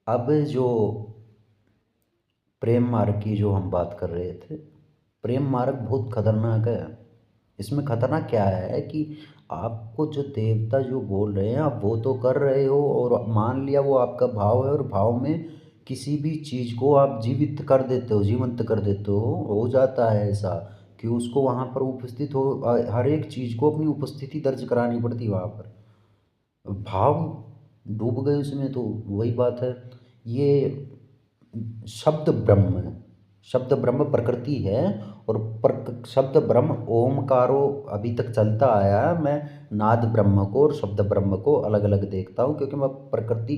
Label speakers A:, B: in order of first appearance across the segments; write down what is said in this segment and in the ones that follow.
A: अब जो प्रेम मार्ग की जो हम बात कर रहे थे, प्रेम मार्ग बहुत खतरनाक है। इसमें खतरनाक क्या है कि आपको जो देवता जो बोल रहे हैं आप वो तो कर रहे हो, और मान लिया वो आपका भाव है, और भाव में किसी भी चीज़ को आप जीवित कर देते हो, जीवंत कर देते हो जाता है ऐसा कि उसको वहाँ पर उपस्थित हो, हर एक चीज़ को अपनी उपस्थिति दर्ज करानी पड़ती है वहाँ पर। भाव डूब गए उसमें, तो वही बात है। ये शब्द ब्रह्म है, शब्द ब्रह्म प्रकृति है। और शब्द ब्रह्म ओमकारो अभी तक चलता आया है। मैं नाद ब्रह्म को और शब्द ब्रह्म को अलग अलग देखता हूँ, क्योंकि मैं प्रकृति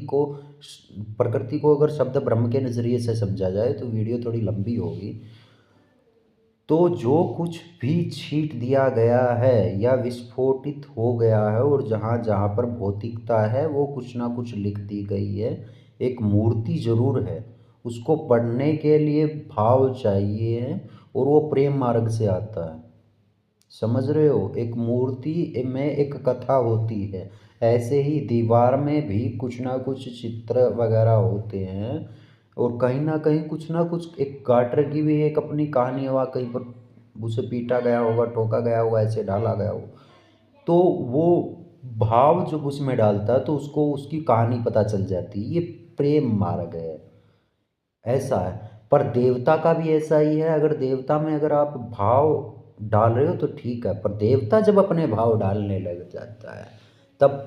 A: को अगर शब्द ब्रह्म के नज़रिए से समझा जाए तो वीडियो थोड़ी लंबी होगी। तो जो कुछ भी छींट दिया गया है या विस्फोटित हो गया है, और जहाँ जहाँ पर भौतिकता है वो कुछ ना कुछ लिख दी गई है। एक मूर्ति जरूर है, उसको पढ़ने के लिए भाव चाहिए है, और वो प्रेम मार्ग से आता है। समझ रहे हो, एक मूर्ति में एक कथा होती है, ऐसे ही दीवार में भी कुछ ना कुछ चित्र वगैरह होते हैं, और कहीं ना कहीं कुछ ना कुछ एक गाटर की भी एक अपनी कहानी है, वहाँ कहीं पर उसे पीटा गया होगा, ठोका गया होगा, ऐसे डाला गया होगा। तो वो भाव जब उसमें डालता है तो उसको उसकी कहानी पता चल जाती है। ये प्रेम मार्ग है, ऐसा है। पर देवता का भी ऐसा ही है। अगर देवता में अगर आप भाव डाल रहे हो तो ठीक है, पर देवता जब अपने भाव डालने लग जाता है तब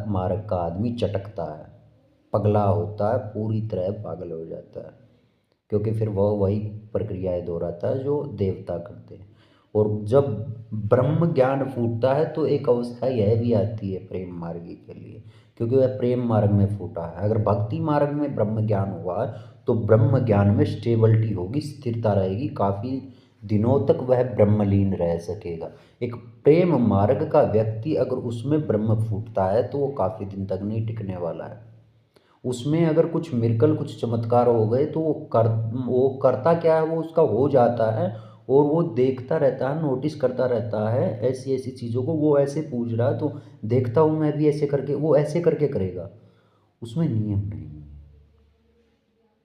A: मार्ग का आदमी चटकता है, पगला होता है, पूरी तरह पागल हो जाता है। क्योंकि फिर वह वही प्रक्रियाएं दोहराता है जो देवता करते हैं। और जब ब्रह्म ज्ञान फूटता है तो एक अवस्था यह भी आती है प्रेम मार्गी के लिए, क्योंकि वह प्रेम मार्ग में फूटा है। अगर भक्ति मार्ग में ब्रह्म ज्ञान हुआ है तो ब्रह्म ज्ञान में स्टेबिलिटी होगी, स्थिरता रहेगी, काफ़ी दिनों तक वह ब्रह्मलीन रह सकेगा। एक प्रेम मार्ग का व्यक्ति अगर उसमें ब्रह्म फूटता है तो वो काफ़ी दिन तक नहीं टिकने वाला है। उसमें अगर कुछ मिरेकल, कुछ चमत्कार हो गए तो वो करता क्या है, वो उसका हो जाता है, और वो देखता रहता है, नोटिस करता रहता है ऐसी ऐसी चीज़ों को। वो ऐसे पूछ रहा है तो देखता हूँ मैं भी ऐसे करके, वो ऐसे करके करेगा। उसमें नियम नहीं है,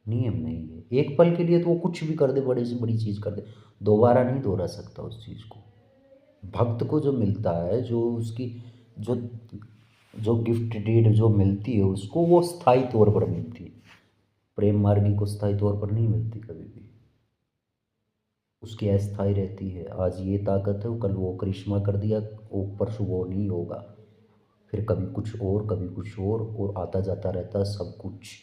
A: नियम नहीं है। एक पल के लिए तो वो कुछ भी कर दे, बड़े से बड़ी चीज़ कर दे, दोबारा नहीं दोहरा सकता उस चीज़ को। भक्त को जो मिलता है, जो उसकी जो जो गिफ्ट डीड जो मिलती है उसको, वो स्थायी तौर पर मिलती है। प्रेम मार्गी को स्थायी तौर पर नहीं मिलती कभी भी, उसकी अस्थायी रहती है। आज ये ताकत है, कल वो करिश्मा कर दिया, वो परसों वो नहीं होगा, फिर कभी कुछ और, कभी कुछ और आता जाता रहता है सब कुछ।